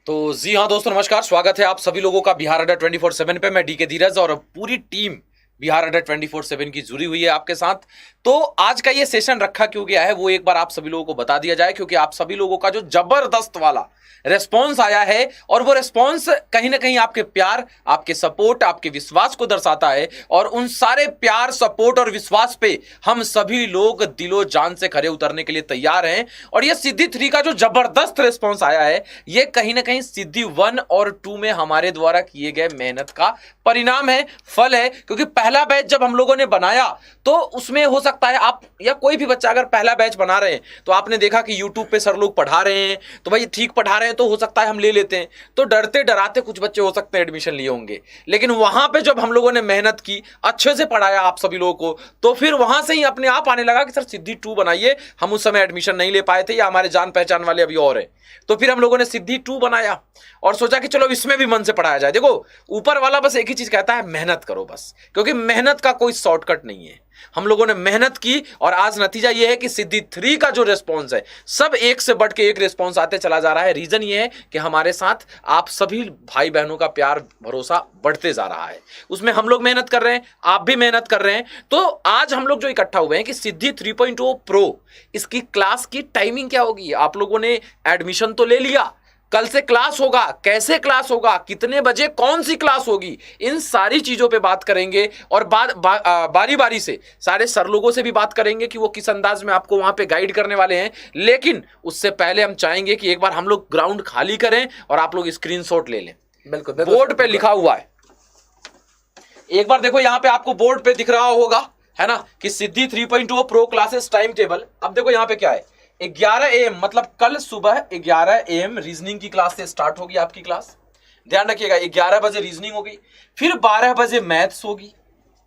तो जी हाँ दोस्तों, नमस्कार। स्वागत है आप सभी लोगों का बिहार अड्डा 24/7 पे। मैं डीके धीरज और पूरी टीम बिहार अड्डा 24/7 की जुड़ी हुई है आपके साथ। तो आज का ये सेशन रखा क्यों गया है वो एक बार आप सभी लोगों को बता दिया जाए, क्योंकि आप सभी लोगों का जो जबरदस्त वाला रेस्पॉन्स आया है और वो रेस्पॉन्स कहीं ना कहीं आपके प्यार, आपके सपोर्ट, आपके विश्वास को दर्शाता है। और उन सारे प्यार, सपोर्ट और विश्वास पे हम सभी लोग दिलो जान से खरे उतरने के लिए तैयार हैं। और ये सिद्धि 3 का जो जबरदस्त रेस्पॉन्स आया है, ये कहीं ना कहीं सिद्धि 1 और 2 में हमारे द्वारा किए गए मेहनत का परिणाम है, फल है। क्योंकि पहला बैच जब हम लोगों ने बनाया तो उसमें हो सकता है आप या कोई भी बच्चा अगर पहला बैच बना रहे हैं तो आपने देखा कि यूट्यूब पे सर लोग पढ़ा रहे हैं, तो भाई ठीक पढ़ा रहे हैं तो हो सकता है हम ले लेते हैं। तो डरते डराते कुछ बच्चे हो सकते हैं एडमिशन लिए होंगे, लेकिन वहां पे जब हम लोगों ने मेहनत की, अच्छे से पढ़ाया आप सभी लोगों को, तो फिर वहां से ही अपने आप आने लगा कि सर सिद्धि 2 बनाइए। हम उस समय एडमिशन नहीं ले पाए थे या हमारे जान पहचान वाले अभी और हैं, तो फिर हम लोगों ने सिद्धि 2 बनाया और सोचा कि चलो इसमें भी मन से पढ़ाया जाए। देखो ऊपर वाला बस एक ही चीज कहता है, मेहनत करो बस, क्योंकि मेहनत का कोई शॉर्टकट नहीं है। हम लोगों ने मेहनत की और आज नतीजा यह है कि सिद्धि 3 का जो रिस्पॉन्स है, सब एक से बढ़ के एक रिस्पॉन्स आते चला जा रहा है। रीजन ये है कि हमारे साथ आप सभी भाई बहनों का प्यार, भरोसा बढ़ते जा रहा है। उसमें हम लोग मेहनत कर रहे हैं, आप भी मेहनत कर रहे हैं। तो आज हम लोग जो इकट्ठा हुए हैं कि सिद्धि 3.0 प्रो, इसकी क्लास की टाइमिंग क्या होगी। आप लोगों ने एडमिशन तो ले लिया, कल से क्लास होगा, कैसे क्लास होगा, कितने बजे कौन सी क्लास होगी, इन सारी चीजों पे बात करेंगे। और बारी बारी से सारे सर लोगों से भी बात करेंगे कि वो किस अंदाज में आपको वहां पे गाइड करने वाले हैं। लेकिन उससे पहले हम चाहेंगे कि एक बार हम लोग ग्राउंड खाली करें और आप लोग स्क्रीनशॉट ले लें। बिल्कुल, बोर्ड पे लिखा हुआ है, एक बार देखो यहाँ पे आपको बोर्ड पे दिख रहा होगा, है ना, कि सिद्धि 3.0 प्रो क्लासेस टाइम टेबल। अब देखो यहाँ पे क्या है, 11 AM, मतलब कल सुबह 11 AM रीजनिंग की क्लास से स्टार्ट होगी आपकी क्लास। ध्यान रखिएगा, 11 बजे रीजनिंग होगी, फिर 12 बजे मैथ्स होगी,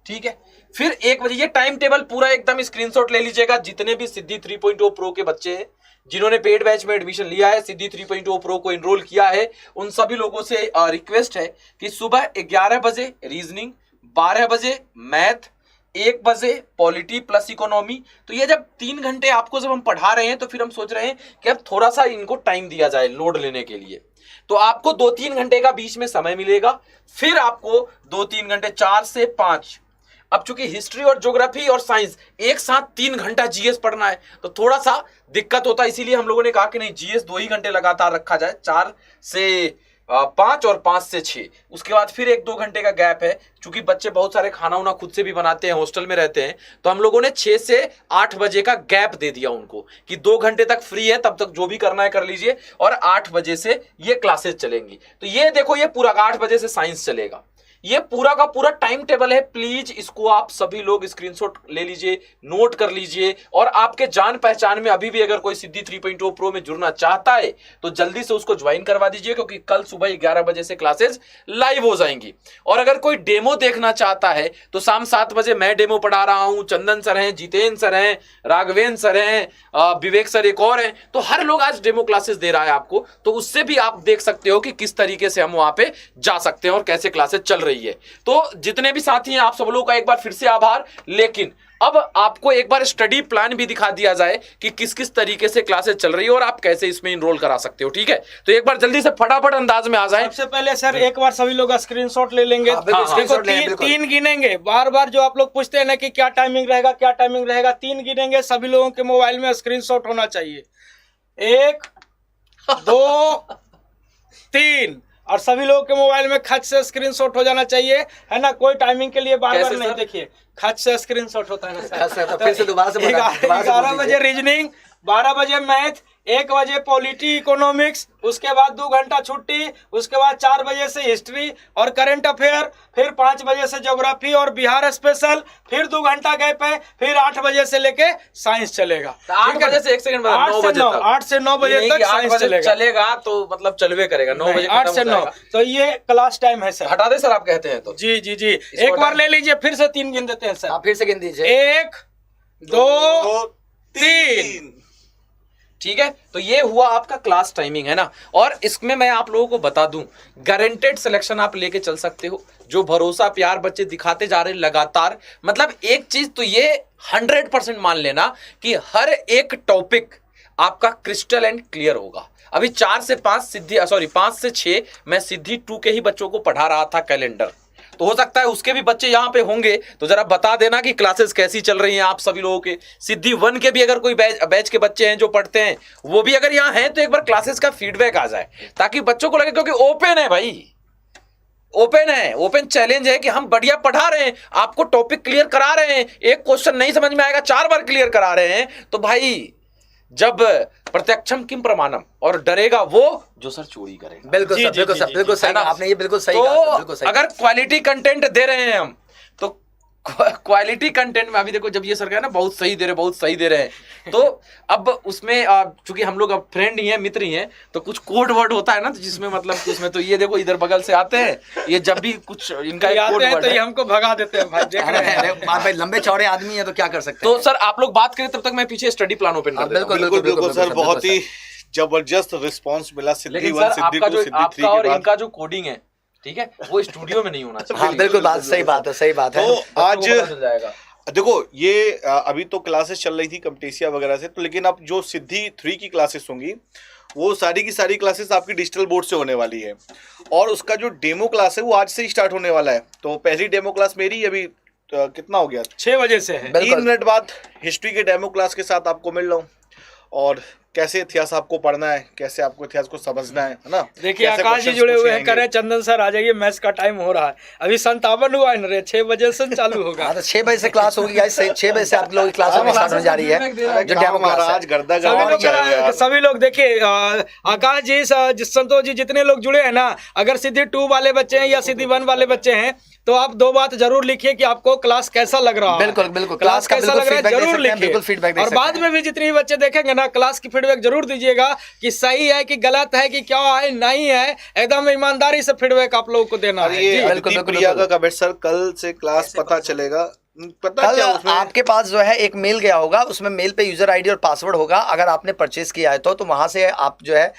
ठीक है, फिर 1 बजे। ये टाइम टेबल पूरा एकदम स्क्रीनशॉट ले लीजिएगा। जितने भी सिद्धि 3.0 प्रो के बच्चे हैं, जिन्होंने पेड बैच में एडमिशन लिया है, सिद्धि 3.0 प्रो को एनरोल किया है, उन सभी लोगों से रिक्वेस्ट है कि सुबह 11 बजे रीजनिंग, 12 बजे मैथ, 1 बजे पॉलिटी प्लस इकोनॉमी। तो ये जब 3 घंटे आपको जब हम पढ़ा रहे हैं, तो फिर हम सोच रहे हैं कि अब थोड़ा सा इनको टाइम दिया जाए लोड लेने के लिए। तो आपको 2-3 घंटे का बीच में समय मिलेगा, फिर आपको 2-3 घंटे 4 से 5। अब चूंकि हिस्ट्री और ज्योग्राफी और साइंस एक साथ 3 घंटा जीएस पढ़ना है तो थोड़ा सा दिक्कत होता है, इसीलिए हम लोगों ने कहा कि नहीं, जीएस 2 ही घंटे लगातार रखा जाए, 4 से 5 और 5 से 6। उसके बाद फिर 1-2 घंटे का गैप है। चूंकि बच्चे बहुत सारे खाना उना खुद से भी बनाते हैं, हॉस्टल में रहते हैं, तो हम लोगों ने 6 से 8 बजे का गैप दे दिया उनको कि 2 घंटे तक फ्री है, तब तक जो भी करना है कर लीजिए। और 8 बजे से ये क्लासेस चलेंगी। तो ये देखो, ये पूरा 8 बजे से साइंस चलेगा। ये पूरा का पूरा टाइम टेबल है। प्लीज इसको आप सभी लोग स्क्रीनशॉट ले लीजिए, नोट कर लीजिए। और आपके जान पहचान में अभी भी अगर कोई सिद्धि 3.0 प्रो में जुड़ना चाहता है तो जल्दी से उसको ज्वाइन करवा दीजिए, क्योंकि कल सुबह 11 बजे से क्लासेस लाइव हो जाएंगी। और अगर कोई डेमो देखना चाहता है तो शाम 7 बजे मैं डेमो पढ़ा रहा हूं, चंदन सर हैं, जितेंद्र सर हैं, राघवेंद्र सर हैं, विवेक सर एक और हैं, तो हर लोग आज डेमो क्लासेस दे रहा है आपको। तो उससे भी आप देख सकते हो कि किस तरीके से हम वहां पे जा सकते हैं और कैसे क्लासेस चल रही है। तो जितने भी साथी हैं, आप सब लोगों का एक बार फिर से आभार। लेकिन अब आपको एक बार स्टडी प्लान भी दिखा दिया जाए कि किस किस तरीके से क्लासेस चल रही है और आप कैसे इसमें इनरोल करा सकते हो, ठीक है। तो एक बार जल्दी से फटाफट अंदाज में आ जाए। सबसे पहले सर एक बार सभी लोग स्क्रीनशॉट ले लेंगे। देखो 3 गिनेंगे, बार बार जो आप लोग पूछते हैं ना कि क्या टाइमिंग रहेगा, क्या टाइमिंग रहेगा, 3 गिनेंगे। सभी लोगों के मोबाइल में स्क्रीनशॉट होना चाहिए, 1 2 3, और सभी लोगों के मोबाइल में खच से स्क्रीनशॉट हो जाना चाहिए, है ना। कोई टाइमिंग के लिए बार बार नहीं, देखिए खच से स्क्रीनशॉट होता है ना सर। फिर से दोबारा से 11 बजे रीजनिंग, 12 बजे मैथ, 1 बजे पॉलिटी इकोनॉमिक्स, उसके बाद 2 घंटा छुट्टी, उसके बाद 4 बजे से हिस्ट्री और करंट अफेयर, फिर 5 बजे से ज्योग्राफी और बिहार स्पेशल, फिर 2 घंटा गैप है, फिर 8 बजे से लेके साइंस चलेगा। 8 बजे से 1 सेकंड बाद 9 बजे तक, 8 से 9 बजे तक साइंस चलेगा। तो मतलब चलवे करेगा 9 बजे, 8 से 9। तो ये क्लास टाइम है सर। हटा दे सर, आप कहते हैं तो। जी जी जी, एक बार ले लीजिए, फिर से 3 गिन देते हैं सर। आप फिर से गिन दीजिए, 1 2 3। ठीक है, तो ये हुआ आपका क्लास टाइमिंग, है ना। और इसमें मैं आप लोगों को बता दूं, गारंटेड सिलेक्शन आप लेके चल सकते हो। जो भरोसा, प्यार बच्चे दिखाते जा रहे हैं लगातार, मतलब एक चीज तो ये 100% मान लेना कि हर एक टॉपिक आपका क्रिस्टल एंड क्लियर होगा। अभी 4 से 5 सिद्धि 5 से 6 मैं सिद्धि 2 के ही बच्चों को पढ़ा रहा था कैलेंडर, तो हो सकता है उसके भी बच्चे यहाँ पे होंगे, तो जरा बता देना कि क्लासेस कैसी चल रही हैं आप सभी लोगों के। सिद्धि 1 के भी अगर कोई बैच के बच्चे हैं जो पढ़ते हैं, वो भी अगर यहाँ हैं तो एक बार क्लासेस का फीडबैक आ जाए, ताकि बच्चों को लगे, क्योंकि ओपन है भाई, ओपन है, ओपन चैलेंज है कि हम बढ़िया पढ़ा रहे हैं, आपको टॉपिक क्लियर करा रहे हैं, एक क्वेश्चन नहीं समझ में आएगा 4 बार क्लियर करा रहे हैं, तो भाई जब प्रत्यक्षम किम प्रमाणम, और डरेगा वो जो सर चोरी करेगा। बिल्कुल सर, बिल्कुल सर, बिल्कुल सही, आपने ये बिल्कुल सही कहा सर, बिल्कुल सही। अगर क्वालिटी कंटेंट दे रहे हैं हम, तो क्वालिटी कंटेंट में अभी देखो, जब ये सर कहे ना बहुत सही दे रहे, बहुत सही दे रहे हैं, तो अब उसमें चूंकि हम लोग अब फ्रेंड ही हैं, मित्र ही हैं, तो कुछ कोड वर्ड होता है ना, तो जिसमें मतलब कि उसमें तो ये देखो इधर बगल से आते हैं, ये जब भी कुछ इनका एक कोड वर्ड है, तो ये हमको भगा देते हैं भाई, देख रहे हैं भाई, लंबे चौड़े आदमी है तो क्या कर सकते हैं। तो सर आप लोग बात करें, तब तक मैं पीछे स्टडी प्लान ओपन कर देता हूं। बिल्कुल सर, बहुत ही जबरदस्त रिस्पॉन्स मिला सिद्धि लेकिन 1 सर सिद्धि 2 सिद्धि 3 आपका और के बाद। इनका जो कोडिंग है, ठीक है, वो स्टूडियो में नहीं होना चाहिए। हाँ बिल्कुल, बात सही बात है, सही बात है। तो आज जाएगा। देखो ये अभी तो क्लासेस चल रही थी कम्पटेसिया वगैरह से, तो लेकिन अब जो सिद्धि 3 की क्लासेस होंगी, वो सारी की सारी क्लासेस आपकी डिजिटल बोर्ड से होने वाली है, और उसका जो डेमो क्लास है वो आज से ही स्टार्ट होने वाला है। तो पहली डेमो क्लास मेरी अभी कितना हो गया, 6 बजे से है। 3 मिनट बाद हिस्ट्री के डेमो क्लास के साथ आपको मिल रहा हूँ, और कैसे इतिहास आपको पढ़ना है, कैसे आपको इतिहास को समझना है ना। देखिए आकाश जी जुड़े हुए हैं, कह रहे हैं चंदन सर आ जाइए, मैच का टाइम हो रहा है, अभी 57 हुआ है ना, 6 बजे से चालू होगा। हाँ तो 6 बजे से क्लास होगी गाइस, 6 बजे से आप लोग की क्लास स्टार्ट होने जा रही है, जो डेमो क्लास आज गर्दा सभी लोग देखिए, आकाश जी, संतोष जी, जितने लोग जुड़े हैं ना, अगर सिद्धि 2 वाले बच्चे हैं या सिद्धि 1 वाले बच्चे हैं, तो आप 2 बात जरूर लिखिए कि आपको क्लास कैसा लग रहा है। बिल्कुल बिल्कुल, क्लास कैसा लग रहा है जरूर लिखिए, बिल्कुल फीडबैक दे और सकते बाद में भी जितने बच्चे देखेंगे ना, क्लास की फीडबैक जरूर दीजिएगा कि सही है कि गलत है कि क्या है, नहीं है, एकदम ईमानदारी से फीडबैक आप लोगों को देना है। ये अदिति प्रिया का कमेंट सर, कल से क्लास पता चलेगा, पता क्या उसमें आपके पास जो है एक मेल गया होगा, उसमें मेल पे यूजर आईडी और पासवर्ड होगा, अगर आपने परचेज किया है तो वहां से आप जो है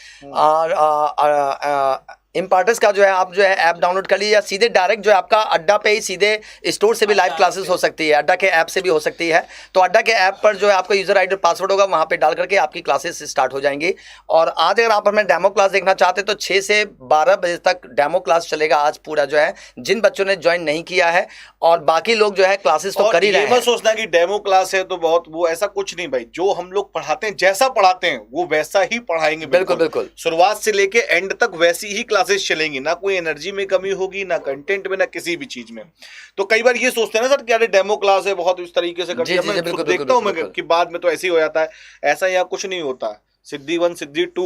इम्पार्टर्स का जो है आप जो है ऐप डाउनलोड कर लीजिए, या सीधे डायरेक्ट जो है आपका अड्डा पे ही सीधे स्टोर से भी लाइव क्लासेस हो सकती है, अड्डा के ऐप से भी हो सकती है। तो अड्डा के ऐप पर जो है आपका यूजर आईडी और पासवर्ड होगा, वहाँ पे डाल करके आपकी क्लासेस स्टार्ट हो जाएंगी। और आज अगर आप हमें डेमो क्लास देखना चाहते हैं तो 6 से 12 बजे तक डेमो क्लास चलेगा आज पूरा, जो है जिन बच्चों ने ज्वाइन नहीं किया है, और बाकी लोग जो है क्लासेस तो कर ही रहे हैं। मत सोचना कि डेमो क्लास है तो बहुत वो, ऐसा कुछ नहीं भाई, जो हम लोग पढ़ाते हैं, जैसा पढ़ाते हैं वो वैसा ही पढ़ाएंगे। बिल्कुल बिल्कुल, शुरुआत से लेके एंड तक वैसी ही क्लासेस चलेंगी, ना कोई एनर्जी में कमी होगी, ना कंटेंट में, ना किसी भी चीज में। तो कई बार ये सोचते हैं ना सर कि अरे डेमो क्लास है, बहुत इस तरीके से करते हैं, मैं खुद देखता हूँ मैं कि बाद में तो ऐसे ही हो जाता है, ऐसा यहाँ कुछ नहीं होता। सिद्धि 1 सिद्धि 2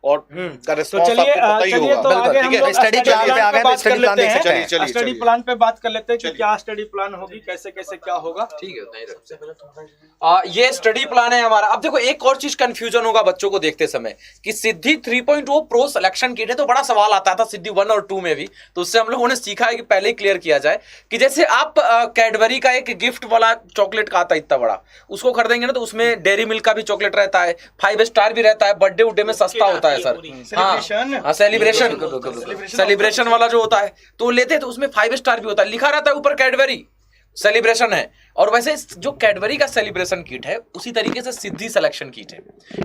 और का रिस्पांस आपको पता ही होगा। तो आगे हम लोग स्टडी प्लान पे आ गए, स्टडी प्लान देख सकते हैं। स्टडी प्लान पे बात कर लेते हैं कि क्या स्टडी प्लान होगी, कैसे कैसे क्या होगा। ठीक है, नहीं सबसे पहले ये स्टडी प्लान है हमारा। अब देखो एक और चीज कंफ्यूजन होगा बच्चों को देखते समय कि सिद्धि 3.0 प्रो सिलेक्शन किट है, तो बड़ा सवाल आता था सिद्धि 1 और 2 में भी, तो उससे हम लोगों ने सीखा है कि पहले ही क्लियर किया जाए कि जैसे आप कैडबरी का एक गिफ्ट वाला चॉकलेट का आता है इतना बड़ा, उसको खरीदेंगे ना तो उसमें डेयरी मिल्क का भी चॉकलेट रहता है, 5 स्टार भी रहता है, बर्थडे में सस्ता होता है सर। हाँ सेलिब्रेशन वाला जो होता है तो वो लेते हैं, तो उसमें 5 स्टार भी होता है, लिखा रहता है ऊपर कैडबरी सेलिब्रेशन है। और वैसे जो कैडबरी का सेलिब्रेशन किट है उसी तरीके से सिद्धि सिलेक्शन किट है।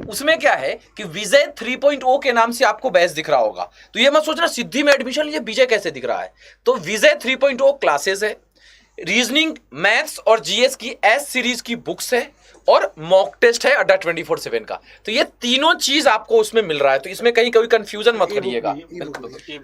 उसमें क्या है कि विजय 3.0 के नाम से आपको बैच दिख रहा होगा, तो ये मत सोचना सिद्धि में एडमिशन लीजिए विजय कैसे दिख रहा है। तो विजय 3.0 क्लासेस है, रीजनिंग, मैथ्स और जीएस की एस सीरीज की बुक्स है, और मॉक टेस्ट है अड्डा 24/7 का। तो ये तीनों चीज आपको उसमें मिल रहा है, तो इसमें कहीं कोई कंफ्यूजन मत करिएगा।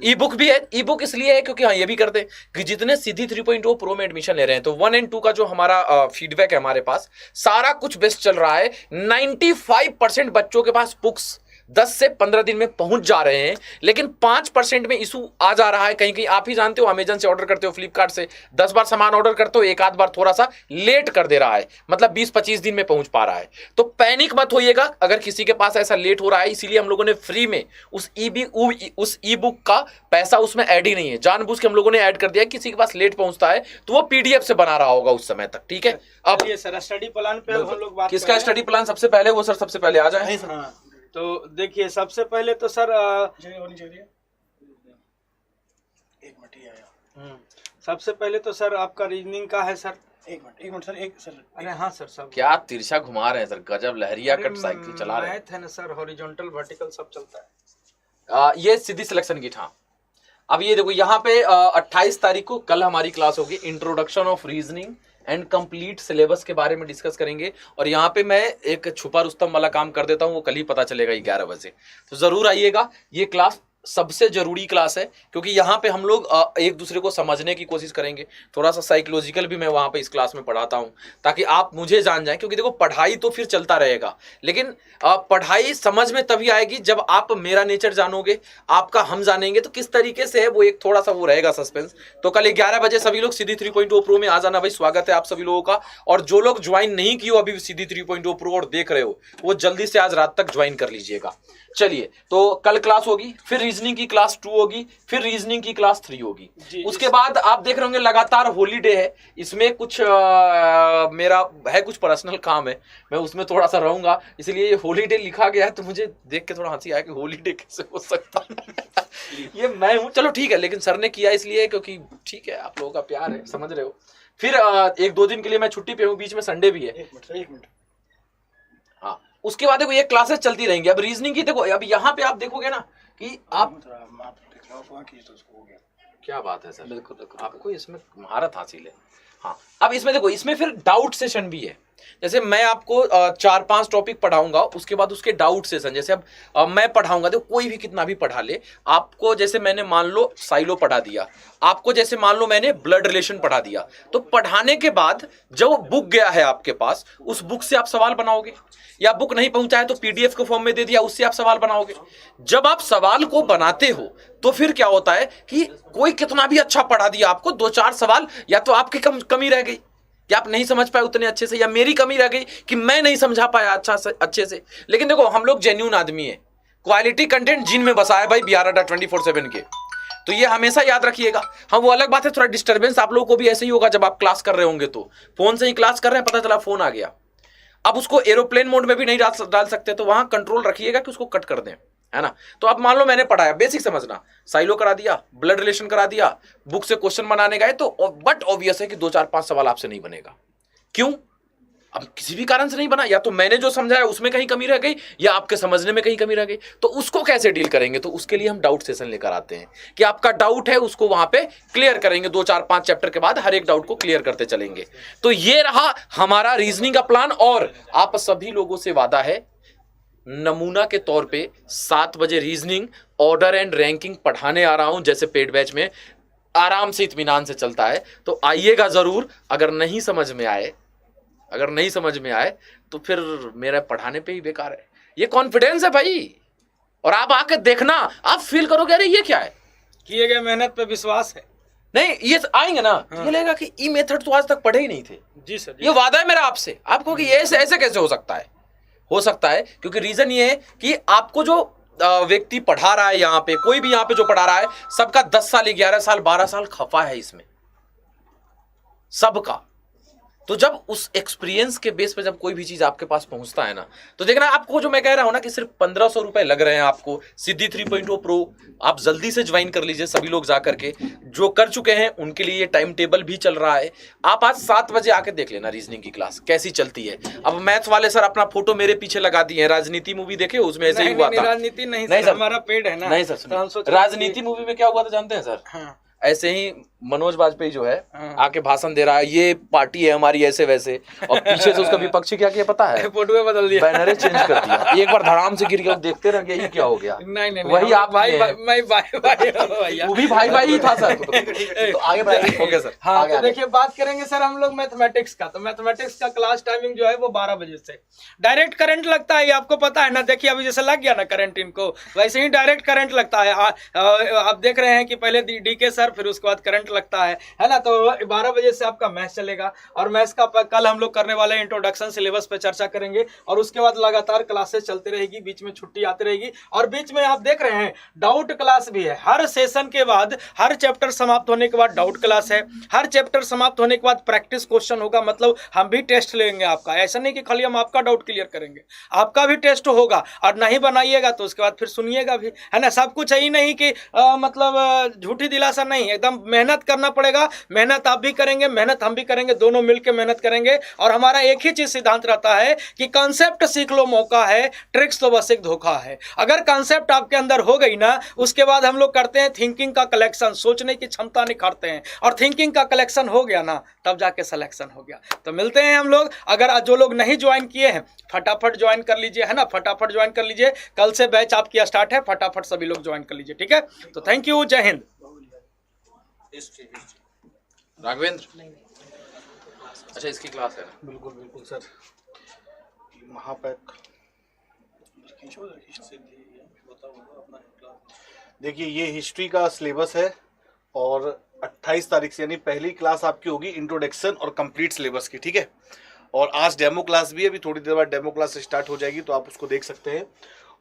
ई बुक भी है, ई बुक इसलिए है क्योंकि हाँ ये भी करते हैं कि जितने सिद्धि 3.0 प्रो में एडमिशन ले रहे हैं, तो 1 और 2 का जो हमारा फीडबैक है हमारे पास, सारा कुछ बेस्ट चल रहा है। 95% बच्चों के पास बुक्स 10 से 15 दिन में पहुंच जा रहे हैं, लेकिन 5% में इशू आ जा रहा है। कहीं कहीं आप ही जानते हो, अमेजन से ऑर्डर करते हो, फ्लिपकार्ट से 10 बार सामान ऑर्डर करते हो, एक आध बार थोड़ा सा लेट कर दे रहा है, मतलब 20-25 दिन में पहुंच पा रहा है। तो पैनिक मत होइएगा अगर किसी के पास ऐसा लेट हो रहा है, इसीलिए हम लोगों ने फ्री में उस ई बुक का पैसा उसमें ऐड ही नहीं है, जानबूझ के हम लोगों ने ऐड कर दिया। किसी के पास लेट पहुंचता है तो वो पीडीएफ से बना रहा होगा उस समय तक, ठीक है। अब ये सर स्टडी प्लान पे हम लोग बात किसका स्टडी प्लान सबसे पहले, वो सर सबसे पहले आ जाए। तो देखिए सबसे पहले तो सर सबसे पहले तो सर आपका रीजनिंग का है सर, एक मिनट सर, एक सर, अरे हाँ सर, सब क्या तिरछा घुमा रहे हैं सर, गजब लहरिया कट साइकिल चला रहे हैं। मैथ है ना सर, हॉरिजॉन्टल वर्टिकल सब चलता है। ये सीधी सिलेक्शन की हाँ। अब ये देखो यहाँ पे 28 तारीख को कल हमारी क्लास होगी, introduction of reasoning and complete syllabus के बारे में डिस्कस करेंगे। और यहाँ पे मैं एक छुपा रुस्तम वाला काम कर देता हूँ, वो कल ही पता चलेगा 11 बजे, तो जरूर आइएगा। ये क्लास सबसे जरूरी क्लास है, क्योंकि यहाँ पे हम लोग एक दूसरे को समझने की कोशिश करेंगे। थोड़ा सा साइकोलॉजिकल भी मैं वहाँ पे इस क्लास में पढ़ाता हूँ, ताकि आप मुझे जान जाएं। क्योंकि देखो पढ़ाई तो फिर चलता रहेगा, लेकिन पढ़ाई समझ में तभी आएगी जब आप मेरा नेचर जानोगे, आपका हम जानेंगे, तो किस तरीके से है वो एक थोड़ा सा वो रहेगा सस्पेंस। तो कल 11 बजे सभी लोग सीधी 3.0 प्रो में आ जाना भाई, स्वागत है आप सभी लोगों का। और जो लोग ज्वाइन नहीं किए अभी सीधी 3.0 प्रो और देख रहे हो, वो जल्दी से आज रात तक ज्वाइन कर लीजिएगा। चलिए, तो कल क्लास होगी, फिर रीजनिंग की क्लास 2 होगी, फिर रीजनिंग की क्लास 3 होगी। उसके बाद आप देख रहे होंगे लगातार हॉलीडे है, इसमें कुछ मेरा है, कुछ पर्सनल काम है, मैं उसमें थोड़ा सा रहूंगा, इसलिए ये हॉलीडे लिखा गया है। तो मुझे देख के थोड़ा हंसी आया कि हॉलीडे कैसे हो सकता है। ये मैं हूँ, चलो ठीक है, लेकिन सर ने किया इसलिए क्योंकि ठीक है, आप लोगों का प्यार है, समझ रहे हो। फिर 1-2 दिन के लिए मैं छुट्टी पे हूँ, बीच में संडे भी है। एक मिनट हाँ, उसके बाद देखो ये क्लासेस चलती रहेंगी। अब रीजनिंग की देखो, अब यहाँ पे आप देखोगे ना कि आप क्या बात है सर, बिल्कुल आपको इसमें महारत हासिल है। हाँ, अब इसमें देखो, इसमें फिर डाउट सेशन भी है। जैसे मैं आपको 4-5 टॉपिक पढ़ाऊंगा, उसके बाद उसके डाउट सेशन, जैसे अब मैं पढ़ाऊंगा, तो कोई भी कितना भी पढ़ा ले आपको, जैसे मैंने मान लो साइलो पढ़ा दिया आपको, जैसे मान लो मैंने ब्लड रिलेशन पढ़ा दिया, तो पढ़ाने के बाद जब बुक गया है आपके पास, उस बुक से आप सवाल बनाओगे, या बुक नहीं पहुंचा है तो पीडीएफ के फॉर्म में दे दिया, उससे आप सवाल बनाओगे। जब आप सवाल को बनाते हो तो फिर क्या होता है कि कोई कितना भी अच्छा पढ़ा दिया आपको, 2-4 सवाल या तो आपकी कमी रह गई कि आप नहीं समझ पाए उतने अच्छे से, या मेरी कमी रह गई कि मैं नहीं समझा पाया अच्छे से। लेकिन देखो, हम लोग जेन्युइन आदमी है, क्वालिटी कंटेंट जिन में बसा है भाई बिहार अड्डा 24/7 के, तो ये हमेशा याद रखिएगा। हाँ, वो अलग बात है, थोड़ा डिस्टर्बेंस आप लोगों को भी ऐसे ही होगा जब आप क्लास कर रहे होंगे, तो फोन से ही क्लास कर रहे हैं, पता चला फोन आ गया। अब उसको एरोप्लेन मोड में भी नहीं डाल सकते, तो वहां कंट्रोल रखिएगा कि उसको कट कर दें, है ना। तो अब मान लो मैंने पढ़ाया, बेसिक समझना, साइलो करा दिया, ब्लड रिलेशन करा दिया, बुक से क्वेश्चन बनाने गए, तो बट ऑब्वियस है कि 2-4-5 सवाल आपसे नहीं बनेगा। क्यों? अब किसी भी कारण से नहीं बना, या तो मैंने जो समझाया उसमें कहीं कमी रह गई, या आपके समझने में कहीं कमी रह गई, तो उसको कैसे डील करेंगे? तो उसके लिए हम डाउट सेशन लेकर आते हैं कि आपका डाउट है उसको वहां पे क्लियर करेंगे। 2-4-5 चैप्टर के बाद हर एक डाउट को क्लियर करते चलेंगे। तो ये रहा हमारा रीजनिंग का प्लान। और आप सभी लोगों से वादा है, नमूना के तौर पे 7 बजे रीजनिंग ऑर्डर एंड रैंकिंग पढ़ाने आ रहा हूं, जैसे पेड बैच में आराम से इत्मीनान से चलता है। तो आइएगा जरूर। अगर नहीं समझ में आए तो फिर मेरा पढ़ाने पे ही बेकार है। ये कॉन्फिडेंस है भाई, और आप आके देखना, आप फील करोगे अरे ये क्या है, किए गए मेहनत पे विश्वास है। नहीं ये आएंगे ना, हाँ। ये लगेगा कि ई मेथड तो आज तक पढ़े ही नहीं थे। जी सर, ये वादा है मेरा आपसे। आपको कि ये ऐसे कैसे हो सकता है क्योंकि रीजन ये है कि आपको जो व्यक्ति पढ़ा रहा है, यहाँ पे कोई भी यहाँ पे जो पढ़ा रहा है, सबका 10 साल 11 साल 12 साल खफा है इसमें सबका। तो जब उस एक्सपीरियंस के बेस पे जब कोई भी चीज आपके पास पहुंचता है ना, तो देखना आपको, जो मैं कह रहा हूं ना कि सिर्फ 1500 रुपए लग रहे हैं आपको सीधी 3.0 प्रो, आप जल्दी से ज्वाइन कर लीजिए सभी लोग जा करके। जो कर चुके हैं उनके लिए ये टाइम टेबल भी चल रहा है। आप आज 7 बजे आके देख लेना रीजनिंग की क्लास कैसी चलती है। अब मैथ्स वाले सर अपना फोटो मेरे पीछे लगा दिए हैं, राजनीति मूवी देखे, उसमें ऐसे ही हुआ था। राजनीति नहीं सर, हमारा पेड है ना। नहीं सर, राजनीति मूवी में क्या हुआ था जानते हैं सर? ऐसे ही मनोज वाजपेयी जो है आके भाषण दे रहा है, ये पार्टी है हमारी ऐसे वैसे, और पीछे से उसका विपक्षी क्या किया पता है? फोटो बदल दिया, बैनरे चेंज कर दिया। एक बार धड़ाम से गिर गया, देखते रह गए ये क्या हो गया। नहीं वही आप भाई वो भी भाई ही था सर। तो आगे बढ़ाइए। Okay sir. हाँ, तो देखिए बात करेंगे सर हम लोग मैथमेटिक्स का। तो मैथमेटिक्स का क्लास टाइमिंग जो है वो 12 बजे से डायरेक्ट करंट लगता है, आपको पता है ना। देखिए अभी जैसे लग गया ना करंट इनको, वैसे ही डायरेक्ट करंट लगता है। आप देख रहे हैं कि पहले डीके सर, फिर उसके बाद करंट लगता है ना। तो 12 बजे से आपका मैथ्स चलेगा, और मैथ्स का कल हम लोग करने वाले इंट्रोडक्शन सिलेबस पे चर्चा करेंगे, और उसके बाद लगातार क्लासेस चलती रहेगी, बीच में छुट्टी आती रहेगी, और बीच में आप देख रहे हैं डाउट क्लास भी है। हर सेशन के बाद, हर चैप्टर समाप्त होने के बाद डाउट क्लास है, हर चैप्टर समाप्त होने के बाद प्रैक्टिस क्वेश्चन होगा। मतलब हम भी टेस्ट लेंगे आपका, ऐसा नहीं कि खाली हम आपका डाउट क्लियर करेंगे, आपका भी टेस्ट होगा। और नहीं बनाइएगा तो उसके बाद फिर सुनिएगा भी, है ना। सब कुछ है ही नहीं कि मतलब झूठी दिलासा नहीं नहीं, एकदम मेहनत करना पड़ेगा। मेहनत आप भी करेंगे, मेहनत हम भी करेंगे, दोनों मिलकर मेहनत करेंगे। और हमारा एक ही चीज सिद्धांत रहता है कि कॉन्सेप्ट सीख लो मौका है, ट्रिक्स तो बस एक धोखा है। अगर कॉन्सेप्ट आपके अंदर हो गई ना, उसके बाद हम लोग करते हैं थिंकिंग का कलेक्शन, सोचने की क्षमता निखारते हैं, और थिंकिंग का कलेक्शन हो गया ना, तब जाके सिलेक्शन हो गया। तो मिलते हैं हम लोग। अगर जो लोग नहीं ज्वाइन किए हैं फटाफट ज्वाइन कर लीजिए, है ना, फटाफट ज्वाइन कर लीजिए। कल से बैच आपकी स्टार्ट है, फटाफट सभी लोग ज्वाइन कर लीजिए, ठीक है। तो थैंक यू, जय हिंद। राघवेंद्र, अच्छा इसकी क्लास है ना? बिल्कुल बिल्कुल सर। महापैक देखिए, ये हिस्ट्री का सिलेबस है और 28 तारीख से यानी पहली क्लास आपकी होगी इंट्रोडक्शन और कंप्लीट सिलेबस की, ठीक है। और आज डेमो क्लास भी है, अभी थोड़ी देर बाद डेमो क्लास स्टार्ट हो जाएगी, तो आप उसको देख सकते हैं।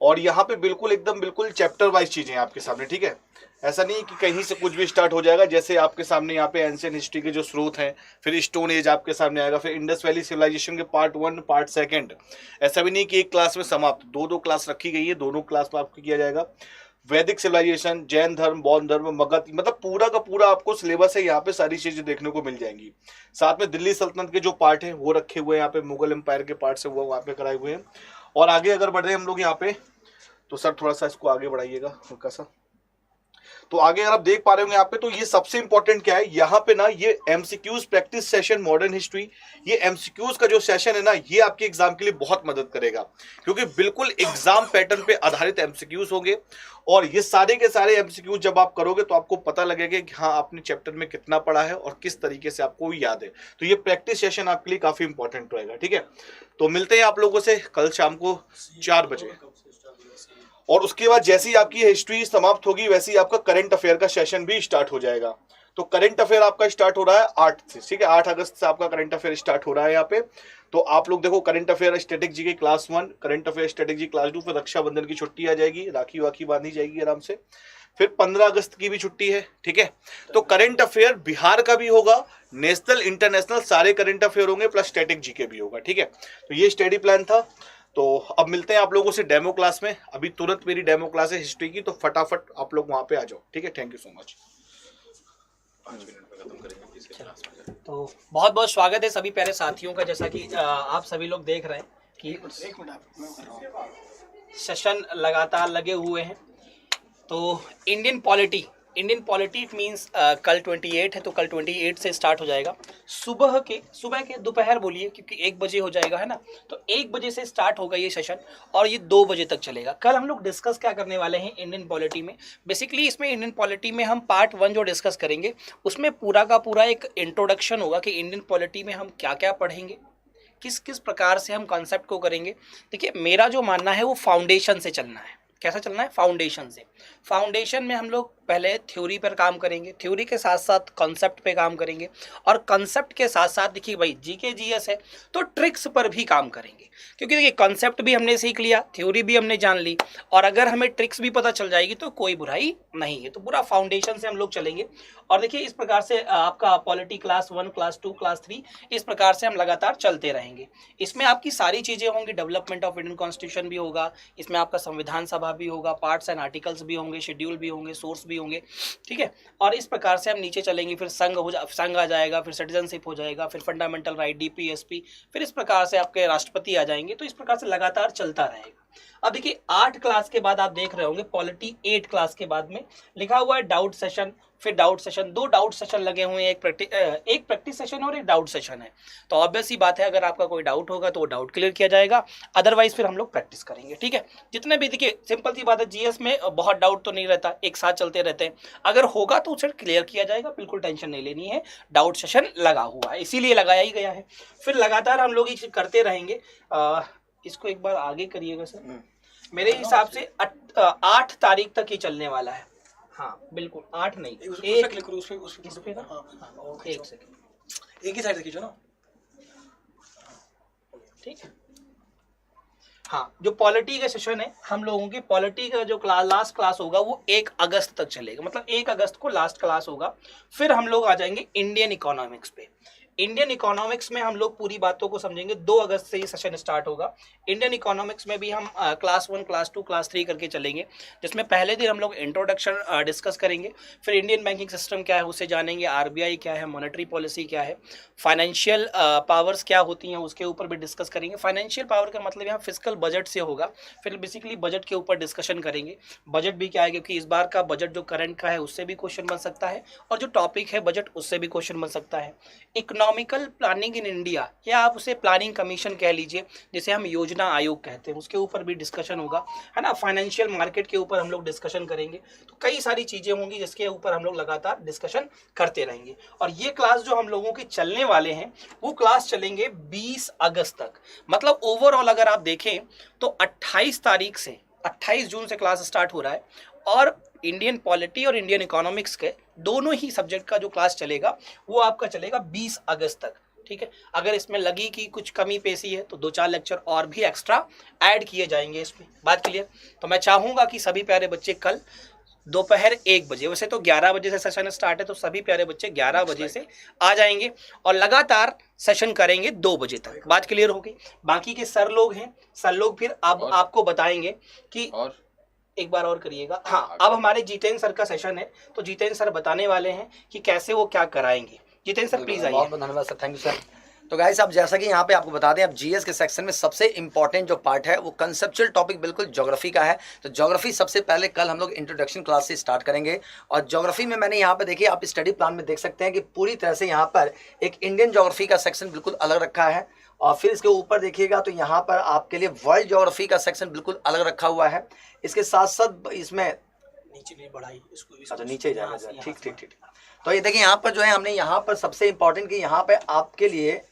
और यहाँ पे बिल्कुल एकदम बिल्कुल चैप्टर वाइज चीजें हैं आपके सामने, ठीक है। ऐसा नहीं कि कहीं से कुछ भी स्टार्ट हो जाएगा। जैसे आपके सामने यहाँ पे एंशिएंट हिस्ट्री के जो स्रोत हैं, फिर स्टोन एज आपके सामने आएगा, फिर इंडस वैली सिविलाइजेशन के पार्ट 1 पार्ट 2। ऐसा भी नहीं कि एक क्लास में समाप्त, दो क्लास रखी गई है, दोनों क्लास में आपको किया जाएगा। वैदिक सिविलाइजेशन, जैन धर्म, बौद्ध धर्म, मगध, मतलब पूरा का पूरा आपको सिलेबस है। यहाँ पे सारी चीजें देखने को मिल जाएंगी। साथ में दिल्ली सल्तनत के जो पार्ट हैं वो रखे हुए हैं यहाँ पे, मुगल एम्पायर के पार्ट से वो वहाँ पे कराए हुए हैं। और आगे अगर बढ़ रहे हैं हम लोग यहाँ पे, तो सर थोड़ा सा इसको आगे बढ़ाइएगा हल्का सा। तो आगे अगर आप देख पा रहे होंगे यहाँ पे, तो ये सबसे इंपॉर्टेंट क्या है यहाँ पे ना, ये MCQs practice session modern history. ये एमसीक्यूज का जो सेशन है ना, ये आपके एग्जाम के लिए बहुत मदद करेगा, क्योंकि बिल्कुल एग्जाम पैटर्न पे आधारित एमसीक्यूज होंगे। और ये सारे के सारे एमसीक्यूज जब आप करोगे तो आपको पता लगेगा कि हाँ आपने चैप्टर में कितना पढ़ा है और किस तरीके से आपको याद है। तो ये प्रैक्टिस सेशन आपके लिए काफी इंपॉर्टेंट रहेगा, ठीक है। तो मिलते हैं आप लोगों से कल शाम को 4 बजे। और उसके बाद जैसे ही आपकी हिस्ट्री समाप्त होगी, वैसे ही आपका करंट अफेयर का सेशन भी स्टार्ट हो जाएगा। तो करंट अफेयर आपका स्टार्ट हो रहा है 8 से, ठीक है। 8 अगस्त से आपका करंट अफेयर स्टार्ट हो रहा है यहाँ पे। तो आप लोग देखो, करंट अफेयर स्टैटिक जी की class 1, current affair static G class 2, फिर रक्षाबंधन की छुट्टी आ जाएगी, राखी वाखी बांधी जाएगी आराम से। फिर 15 अगस्त की भी छुट्टी है, ठीक है। तो करंट अफेयर बिहार का भी होगा, नेशनल इंटरनेशनल सारे करंट अफेयर होंगे, प्लस स्टैटिक जी के भी होगा, ठीक है। तो ये स्टडी प्लान था। तो अब मिलते हैं आप लोगों से डेमो क्लास में। अभी तुरंत मेरी डेमो क्लास है हिस्ट्री की, तो फटाफट आप लोग वहां पे आ जाओ, ठीक है। Thank you so much. 5 minute में खत्म करेंगे इसके क्लास में। तो बहुत बहुत स्वागत है सभी प्यारे साथियों का। जैसा कि आप सभी लोग देख रहे हैं कि सेशन लगातार लगे हुए हैं। तो इंडियन पॉलिटी इट मीन्स कल 28 है, तो कल 28 से स्टार्ट हो जाएगा। सुबह के दोपहर बोलिए, क्योंकि 1 बजे हो जाएगा, है ना। तो 1 बजे से स्टार्ट होगा ये सेशन और ये 2 बजे तक चलेगा। कल हम लोग डिस्कस क्या करने वाले हैं इंडियन पॉलिटी में। बेसिकली इसमें इंडियन पॉलिटी में हम पार्ट 1 जो डिस्कस करेंगे, उसमें पूरा का पूरा एक इंट्रोडक्शन होगा कि इंडियन पॉलिटी में हम क्या क्या पढ़ेंगे, किस किस प्रकार से हम कॉन्सेप्ट को करेंगे। देखिए, मेरा जो मानना है वो फाउंडेशन से चलना है। कैसा चलना है? फाउंडेशन से। फाउंडेशन में हम लोग पहले थ्योरी पर काम करेंगे, थ्योरी के साथ साथ कॉन्सेप्ट पे काम करेंगे, और कॉन्सेप्ट के साथ साथ देखिए भाई जीके जीएस है तो ट्रिक्स पर भी काम करेंगे। क्योंकि देखिए कॉन्सेप्ट भी हमने सीख लिया, थ्योरी भी हमने जान ली, और अगर हमें ट्रिक्स भी पता चल जाएगी तो कोई बुराई नहीं है। तो पूरा फाउंडेशन से हम लोग चलेंगे। और देखिए इस प्रकार से आपका पॉलिटी क्लास 1, क्लास 2, क्लास 3 इस प्रकार से हम लगातार चलते रहेंगे। इसमें आपकी सारी चीज़ें होंगी, डेवलपमेंट ऑफ इंडियन कॉन्स्टिट्यूशन भी होगा, इसमें आपका संविधान सभा भी होगा, पार्ट्स एंड आर्टिकल्स भी होंगे, शेड्यूल भी होंगे, सोर्स भी होंगे, ठीक है। और इस प्रकार से हम नीचे चलेंगे, फिर संघ आ जाएगा, फिर सिटीजनशिप हो जाएगा, फिर फंडामेंटल राइट, डीपीएसपी, फिर इस प्रकार से आपके राष्ट्रपति आ जाएंगे। तो इस प्रकार से लगातार चलता रहेगा। अब देखिए 8 क्लास के बाद आप देख रहे होंगे पॉलिटी 8 क्लास के बाद में लिखा हुआ है डाउट सेशन, फिर डाउट सेशन, 2 डाउट सेशन लगे हुए हैं, एक प्रैक्टिस सेशन और एक डाउट सेशन है। तो ऑब्वियस ही बात है, अगर आपका कोई डाउट होगा तो वो डाउट क्लियर किया जाएगा, अदरवाइज फिर हम लोग प्रैक्टिस करेंगे, ठीक है। जितने भी देखिए सिंपल सी बात है, जीएस में बहुत डाउट तो नहीं रहता, एक साथ चलते रहते हैं। अगर होगा तो उसे क्लियर किया जाएगा, बिल्कुल टेंशन नहीं लेनी है। डाउट सेशन लगा हुआ है, इसीलिए लगाया ही गया है। फिर लगातार हम लोग ये करते रहेंगे। इसको एक बार आगे करिएगा सर। मेरे हिसाब से 8 तारीख तक ही चलने वाला है। हाँ बिल्कुल, 8 नहीं, एक ही साइड से खींचो ना, ठीक है। हाँ, जो पॉलिटी का सेशन है, हम लोगों की पॉलिटी का जो लास्ट क्लास होगा वो 1 अगस्त तक चलेगा, मतलब 1 अगस्त को लास्ट क्लास होगा। फिर हम लोग आ जाएंगे इंडियन इकोनॉमिक्स पे। इंडियन इकोनॉमिक्स में हम लोग पूरी बातों को समझेंगे। 2 अगस्त से ये सेशन स्टार्ट होगा। इंडियन इकोनॉमिक्स में भी हम क्लास 1, क्लास 2, क्लास 3 करके चलेंगे, जिसमें पहले दिन हम लोग इंट्रोडक्शन डिस्कस करेंगे, फिर इंडियन बैंकिंग सिस्टम क्या है उसे जानेंगे, आरबीआई क्या है, मॉनेटरी पॉलिसी क्या है, फाइनेंशियल पावर्स क्या होती हैं उसके ऊपर भी डिस्कस करेंगे। फाइनेंशियल पावर का मतलब यहाँ फिजिकल बजट से होगा। फिर बेसिकली बजट के ऊपर डिस्कशन करेंगे। बजट भी क्या है, क्योंकि इस बार का बजट जो करंट का है उससे भी क्वेश्चन बन सकता है, और जो टॉपिक है बजट उससे भी क्वेश्चन बन सकता है। इकोनॉमिकल प्लानिंग इन इंडिया, या आप उसे प्लानिंग कमीशन कह लीजिए, जिसे हम योजना आयोग कहते हैं, उसके ऊपर भी डिस्कशन होगा, है ना। फाइनेंशियल मार्केट के ऊपर हम लोग डिस्कशन करेंगे। तो कई सारी चीज़ें होंगी जिसके ऊपर हम लोग लगातार डिस्कशन करते रहेंगे। और ये क्लास जो हम लोगों की चलने वाले हैं वो क्लास चलेंगे 20 अगस्त तक। मतलब ओवरऑल अगर आप देखें तो 28 तारीख से 28 जून से क्लास स्टार्ट हो रहा है, और इंडियन पॉलिटी और इंडियन इकोनॉमिक्स के दोनों ही सब्जेक्ट का जो क्लास चलेगा वो आपका चलेगा 20 अगस्त तक, ठीक है। अगर इसमें लगी कि कुछ कमी पेशी है तो 2-4 लेक्चर और भी एक्स्ट्रा ऐड किए जाएंगे इसमें। बात क्लियर? तो मैं चाहूँगा कि सभी प्यारे बच्चे कल दोपहर 1 बजे, वैसे तो 11 बजे से सेशन स्टार्ट है, तो सभी प्यारे बच्चे 11 बजे से आ जाएंगे और लगातार सेशन करेंगे 2 बजे तक। बात क्लियर होगी? बाकी के सर लोग हैं, सर लोग फिर अब आपको बताएंगे कि एक बार और करिएगा। हाँ, अब हमारे जितेंद्र सर का सेशन है, तो जितेंद्र सर बताने वाले हैं कि कैसे वो क्या कराएंगे। जितेंद्र सर प्लीज आइए। बहुत धन्यवाद सर, थैंक यू सर। तो गाइस आप जैसा कि यहाँ पे आपको बता दें, अब जीएस के सेक्शन में सबसे इंपॉर्टेंट जो पार्ट है वो कंसेप्चुअल टॉपिक बिल्कुल ज्योग्राफी का है। तो ज्योग्राफी सबसे पहले कल हम लोग इंट्रोडक्शन क्लास से स्टार्ट करेंगे। और ज्योग्राफी में मैंने यहाँ पे देखिए, आप स्टडी प्लान में देख सकते हैं कि पूरी तरह से यहाँ पर एक इंडियन ज्योग्राफी का सेक्शन बिल्कुल अलग रखा है, और फिर इसके ऊपर देखिएगा तो यहाँ पर आपके लिए वर्ल्ड ज्योग्राफी का सेक्शन बिल्कुल अलग रखा हुआ है। इसके साथ साथ इसमें नीचे बढ़ाई इसको, अच्छा नीचे जाएगा, ठीक ठीक ठीक। तो ये देखिए यहाँ पर जो है हमने यहाँ पर सबसे इंपॉर्टेंट कि यहाँ पे आपके लिए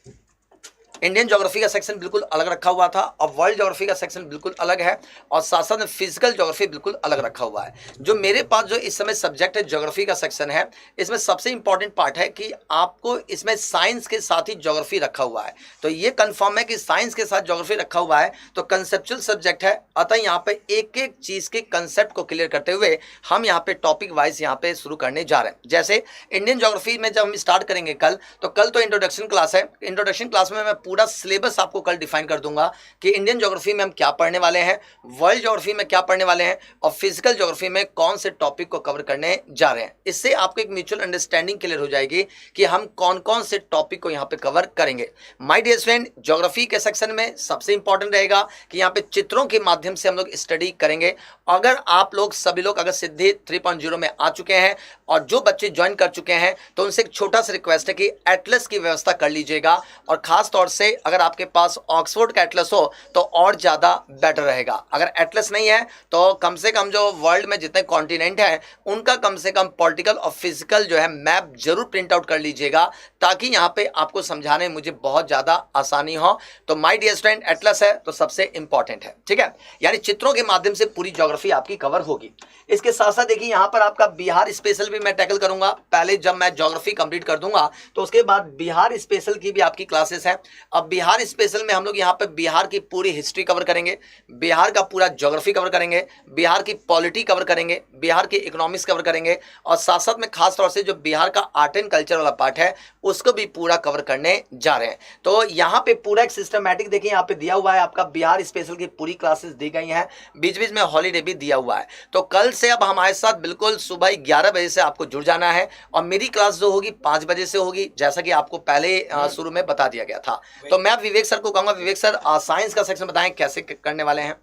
इंडियन ज्योग्राफी का सेक्शन बिल्कुल अलग रखा हुआ था, और वर्ल्ड ज्योग्राफी का सेक्शन बिल्कुल अलग है, और साथ साथ में फिजिकल ज्योग्राफी बिल्कुल अलग रखा हुआ है। जो मेरे पास जो इस समय सब्जेक्ट है ज्योग्राफी का सेक्शन है, इसमें सबसे इंपॉर्टेंट पार्ट है कि आपको इसमें साइंस के साथ ही ज्योग्राफी रखा हुआ है। तो ये कंफर्म है कि साइंस के साथ ज्योग्राफी रखा हुआ है, तो कंसेप्चुअल सब्जेक्ट है। अतः यहाँ पे एक एक चीज़ के कंसेप्ट को क्लियर करते हुए हम यहाँ पे टॉपिक वाइज यहाँ पे शुरू करने जा रहे हैं। जैसे इंडियन ज्योग्राफी में जब हम स्टार्ट करेंगे कल, तो कल तो इंट्रोडक्शन क्लास है। इंट्रोडक्शन क्लास में मैं पूरा सिलेबस आपको कल डिफाइन कर दूंगा कि इंडियन ज्योग्राफी में हम क्या पढ़ने वाले हैं, वर्ल्ड ज्योग्राफी में क्या पढ़ने वाले हैं, और फिजिकल ज्योग्राफी में कौन से टॉपिक को कवर करने जा रहे हैं। इससे आपको एक म्यूचुअल अंडरस्टैंडिंग क्लियर हो जाएगी कि हम कौन कौन से टॉपिक को यहाँ पे कवर करेंगे। माय डियर फ्रेंड, ज्योग्राफी के सेक्शन में सबसे इंपॉर्टेंट रहेगा कि यहाँ पे चित्रों के माध्यम से हम लोग स्टडी करेंगे। अगर आप लोग सभी लोग अगर सिद्धि 3.0 में आ चुके हैं और जो बच्चे ज्वाइन कर चुके हैं, तो उनसे एक छोटा सा रिक्वेस्ट है कि एटलस की व्यवस्था कर लीजिएगा, और खास तौर से अगर आपके पास ऑक्सफोर्ड का एटलस हो तो और ज़्यादा बेटर रहेगा। अगर एटलस नहीं है तो कम से कम जो वर्ल्ड में जितने कॉन्टिनेंट हैं उनका कम से कम पॉलिटिकल और फिजिकल जो है मैप जरूर प्रिंट आउट कर लीजिएगा, ताकि यहाँ पे आपको समझाने में मुझे बहुत ज़्यादा आसानी हो। तो माय डियर स्टूडेंट, एटलस है तो सबसे इंपॉर्टेंट है, ठीक है। यानी चित्रों के माध्यम से पूरी ज्योग्राफी आपकी कवर होगी। इसके साथ साथ देखिए यहाँ पर आपका बिहार स्पेशल भी मैं टैकल करूंगा। पहले जब मैं ज्योग्राफी कंप्लीट कर दूंगा तो उसके बाद बिहार स्पेशल की भी आपकी क्लासेस हैं। अब बिहार स्पेशल में हम लोग यहाँ पे बिहार की पूरी हिस्ट्री कवर करेंगे, बिहार का पूरा ज्योग्राफी कवर करेंगे, बिहार की पॉलिटी कवर करेंगे, बिहार की इकोनॉमिक्स कवर करेंगे, और साथ साथ में खास तौर से जो बिहार का आर्ट एंड कल्चर वाला पार्ट है उसको भी पूरा कवर करने जा रहे हैं। तो यहाँ पे पूरा एक सिस्टमैटिक देखिए यहाँ पे दिया हुआ है, आपका बिहार स्पेशल की पूरी क्लासेस दी गई हैं, बीच बीच में हॉलीडे भी दिया हुआ है। तो कल से अब हमारे साथ बिल्कुल सुबह 11 बजे से आपको जुड़ जाना है, और मेरी क्लास जो होगी 5 बजे से होगी, जैसा कि आपको पहले शुरू में बता दिया गया था। तो मैं विवेक सर को कहूँगा, विवेक सर साइंस का सेक्शन बताएं कैसे करने वाले हैं।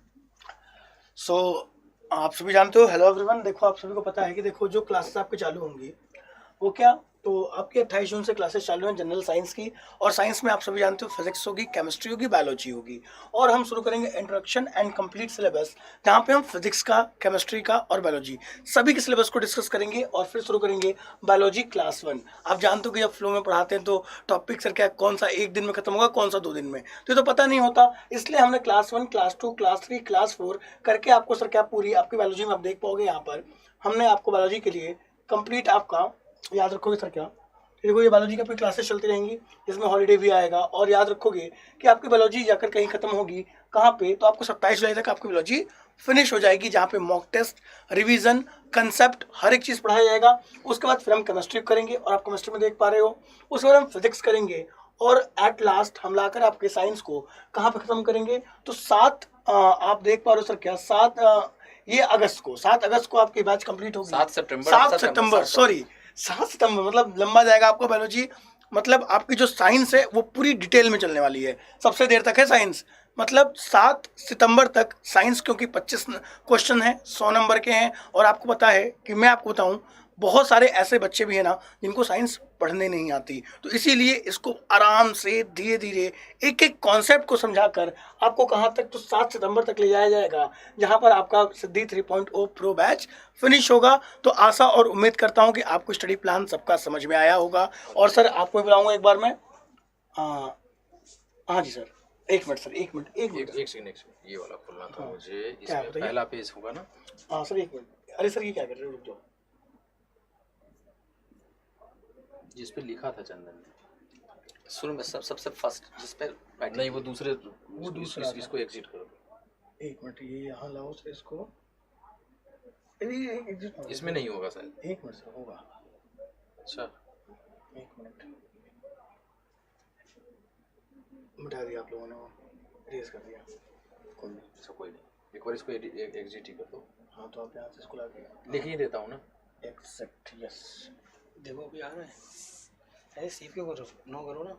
आप सभी जानते हो, हेलो एवरीवन। देखो आप सभी को पता है कि देखो जो क्लासेस आपके चालू होंगी वो क्या, तो आपके 28 जून से क्लासेस चालू हैं जनरल साइंस की, और साइंस में आप सभी जानते हो फिजिक्स होगी, केमिस्ट्री होगी, बायोलॉजी होगी, और हम शुरू करेंगे इंट्रोडक्शन एंड कंप्लीट सिलेबस, जहाँ पे हम फिजिक्स का, केमिस्ट्री का और बायोलॉजी सभी के सिलेबस को डिस्कस करेंगे, और फिर शुरू करेंगे बायोलॉजी क्लास 1। आप जानते हो कि जब फ्लो में पढ़ाते हैं तो टॉपिक सर क्या कौन सा 1 दिन में खत्म होगा, कौन सा 2 दिन में, तो ये तो पता नहीं होता। इसलिए हमने क्लास 1, क्लास 2, क्लास 3, क्लास 4 करके आपको सर क्या पूरी आपकी बायोलॉजी में आप देख पाओगे। यहाँ पर हमने आपको बायोलॉजी के लिए कंप्लीट आपका याद रखोगे सर क्या, देखो ये बायोलॉजी की अपनी क्लासेस चलती रहेंगी, इसमें हॉलीडे भी आएगा, और याद रखोगे कि आपकी बायोलॉजी जाकर कहीं खत्म होगी कहाँ पे, तो आपको 27 जुलाई तक आपकी बायोलॉजी फिनिश हो जाएगी, जहाँ पे मॉक टेस्ट, रिवीजन, कंसेप्ट हर एक चीज़ पढ़ाया जाएगा। उसके बाद फिर हम केमिस्ट्री करेंगे और आप केमिस्ट्री में देख पा रहे हो। उसके बाद हम फिजिक्स करेंगे और एट लास्ट हम लाकर आपके साइंस को कहाँ पे ख़त्म करेंगे, तो 7 आप देख पा रहे हो सर क्या 7 ये अगस्त को 7 अगस्त को आपकी बैच कंप्लीट होगी। 7 सितंबर 7 सितंबर सॉरी 7 सितंबर मतलब लंबा जाएगा आपको बायोलॉजी। मतलब आपकी जो साइंस है वो पूरी डिटेल में चलने वाली है, सबसे देर तक है साइंस। मतलब 7 सितंबर तक साइंस, क्योंकि 25 क्वेश्चन हैं, 100 नंबर के हैं। और आपको पता है कि मैं आपको बताऊं बहुत सारे ऐसे बच्चे भी हैं ना जिनको साइंस पढ़ने नहीं आती, तो इसीलिए इसको आराम से धीरे धीरे एक एक कॉन्सेप्ट को समझाकर आपको कहाँ तक, तो 7 सितंबर तक ले जाया जाएगा, जहाँ पर आपका सिद्धि 3.0 प्रो बैच फिनिश होगा। तो आशा और उम्मीद करता हूँ कि आपको स्टडी प्लान सबका समझ में आया होगा। और सर आपको बुलाऊंगा एक बार मैं, हाँ जी सर, एक मिनट सर, एक मिनट एक सेकंड ये वाला खोलना था मुझे, इसमें पहला पेज होगा ना। हाँ सर एक मिनट, अरे सर ये क्या कर रहे हो, रुक जाओ। जिस पे लिखा था चंदन ने शुरू में सबसे फर्स्ट जिस पे नहीं, वो दूसरा इसको एग्जिट करो। एक मिनट ये यहाँ लाओ सर इसको, इसमें नहीं होगा सर। एक मिनट सर होगा। अच्छा एक मिनट, मिटा दिया आप लोगों ने, वो रेज कर दिया। कोई नहीं, एक बार इसको एग्जिट ही कर दो। हाँ तो आप यहाँ से इसको ला के लिख ही देता हूँ ना। एक्सेप्ट यस, देखो अभी आ रहा है, अरे सेव क्यों करो, नो करो ना।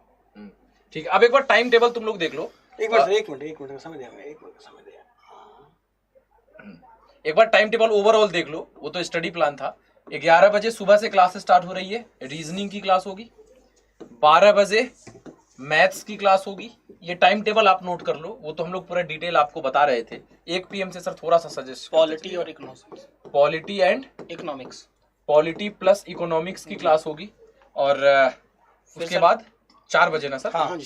ठीक है, अब एक बार टाइम टेबल तुम लोग देख लो। एक मिनट एक मिनट समझ दिया मैं, एक मिनट समझ दिया। एक बार टाइम टेबल ओवरऑल देख लो, वो तो स्टडी प्लान था। 11 बजे सुबह से क्लास स्टार्ट हो रही है, रीजनिंग की क्लास होगी। 12 बजे मैथ्स की क्लास होगी। ये टाइम टेबल आप नोट कर लो, वो तो हम लोग पूरा डिटेल आपको बता रहे थे। 1 PM से सर थोड़ा सा सजेस्ट, पॉलिटी और economics, polity and economics, polity plus economics की क्लास होगी। और उसके बाद 4 बजे ना सर? हाँ जी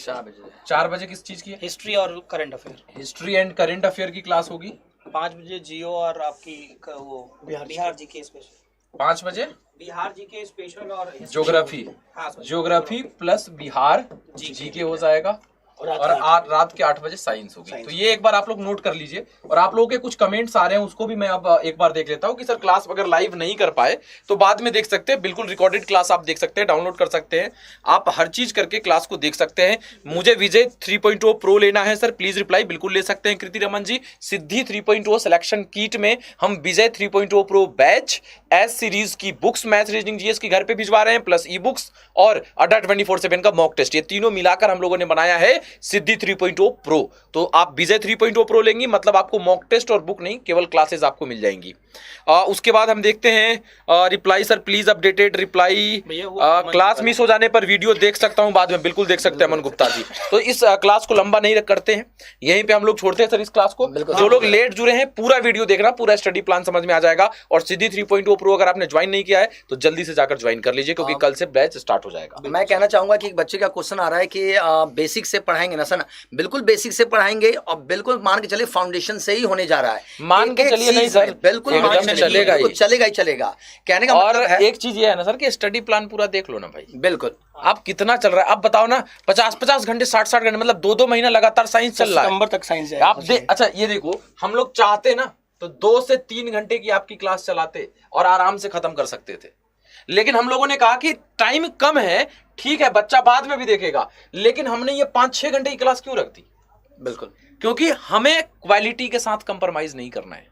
4 बजे किस चीज की है? हिस्ट्री और current affair, history and current affair की क्लास होगी। 5 बजे जियो और आपकी वो बिहार जी के स्पेशल, 5 बजे बिहार जी के स्पेशल और ज्योग्राफी, हाँ sir, geography plus Bihar GK हो जाएगा। और रात के 8 बजे साइंस होगी। तो ये एक बार आप लोग नोट कर लीजिए। और आप लोगों के कुछ कमेंट्स आ रहे हैं, उसको भी मैं अब एक बार देख लेता हूँ कि सर क्लास अगर लाइव नहीं कर पाए तो बाद में देख सकते हैं। बिल्कुल रिकॉर्डेड क्लास आप देख सकते हैं, डाउनलोड कर सकते हैं, आप हर चीज करके क्लास को देख सकते हैं। मुझे विजय 3.0 प्रो लेना है सर, प्लीज रिप्लाई। बिल्कुल ले सकते हैं कृति रमन जी। सिद्धि 3.0 सिलेक्शन किट में हम विजय 3.0 प्रो बैच एस सीरीज की बुक्स, मैथ रीजनिंग जीएस की घर पे भिजवा रहे हैं, प्लस ई बुक्स और अड्डा 24/7 का मॉक टेस्ट। ये तीनों मिलाकर हम लोगों ने बनाया है सिद्धि 3.0 प्रो। तो आप विजय 3.0 प्रो लेंगी मतलब आपको मॉक टेस्ट और बुक नहीं, केवल क्लासेस आपको मिल जाएंगी। उसके बाद हम देखते हैं reply sir please updated reply. Class miss हो जाने पर वीडियो देख सकता हूं बाद में, बिल्कुल देख सकते हैं अमन गुप्ता जी। तो इस क्लास को लंबा नहीं करते हैं, यहीं पे हम लोग छोड़ते हैं सर इस क्लास को। जो लोग लेट जुड़े हैं पूरा वीडियो देखना, पूरा स्टडी प्लान समझ में आ जाएगा। और सिद्धि 3.0 प्रो अगर आपने ज्वाइन नहीं किया है तो जल्दी से जाकर ज्वाइन कर लीजिए, क्योंकि कल से बैच स्टार्ट हो जाएगा। मैं कहना चाहूंगा कि एक बच्चे का क्वेश्चन आ रहा है कि बेसिक से पढ़ाएंगे ना सर? बिल्कुल बेसिक से पढ़ाएंगे और बिल्कुल मान के चलिए फाउंडेशन से ही होने जा रहा है। मान के चलिए नहीं सर, बिल्कुल चलेगा ही, चलेगा ही चलेगा। कहने का और मतलब है एक चीज ये है ना सर कि स्टडी प्लान पूरा देख लो ना भाई। बिल्कुल आप कितना चल रहा है आप बताओ ना, 50-50 घंटे 60-60 घंटे, मतलब 2-2 महीना लगातार साइंस चल रहा है। सितंबर तक साइंस है आप अच्छा ये देखो, हम लोग चाहते ना तो 2 से 3 घंटे की आपकी क्लास चलाते और आराम से खत्म कर सकते थे। लेकिन हम लोगों ने कहा कि टाइम कम है, ठीक है बच्चा बाद में भी देखेगा, लेकिन हमने ये 5-6 घंटे की क्लास क्यों रख दी? बिल्कुल, क्योंकि हमें क्वालिटी के साथ कंप्रोमाइज नहीं करना है।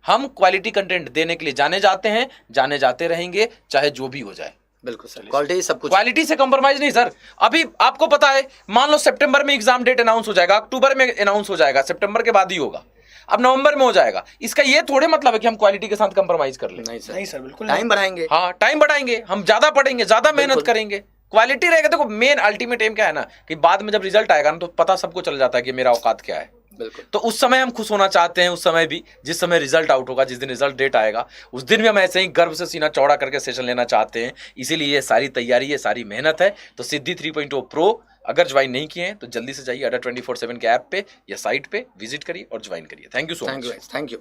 हम क्वालिटी कंटेंट देने के लिए जाने जाते हैं, जाने जाते रहेंगे, चाहे जो भी हो जाए। बिल्कुल सर, क्वालिटी सब कुछ, क्वालिटी से कंप्रोमाइज नहीं सर। अभी आपको पता है, मान लो सितंबर में एग्जाम डेट अनाउंस हो जाएगा, अक्टूबर में अनाउंस हो जाएगा, सितंबर के बाद ही होगा, अब नवंबर में हो जाएगा। इसका ये थोड़े मतलब है कि हम क्वालिटी के साथ कंप्रोमाइज कर लें। नहीं सर बिल्कुल टाइम बढ़ाएंगे। हाँ टाइम बढ़ाएंगे, हम ज्यादा पढ़ेंगे, ज्यादा मेहनत करेंगे, क्वालिटी रहेगा। देखो मेन अल्टीमेट एम क्या है ना कि बाद में जब रिजल्ट आएगा ना तो पता सबको चल जाता है कि मेरा औकात क्या है। बिल्कुल, तो उस समय हम खुश होना चाहते हैं, उस समय भी जिस समय रिजल्ट आउट होगा, जिस दिन रिजल्ट डेट आएगा उस दिन भी हम ऐसे ही गर्व से सीना चौड़ा करके सेशन लेना चाहते हैं। इसीलिए ये सारी तैयारी, ये सारी मेहनत है। तो सिद्धि 3.0 प्रो अगर ज्वाइन नहीं किए हैं तो जल्दी से जाइए अड्डा 24/7 के ऐप पे या साइट पे विजिट करिए और ज्वाइन करिए। Thank you so much. Thank you.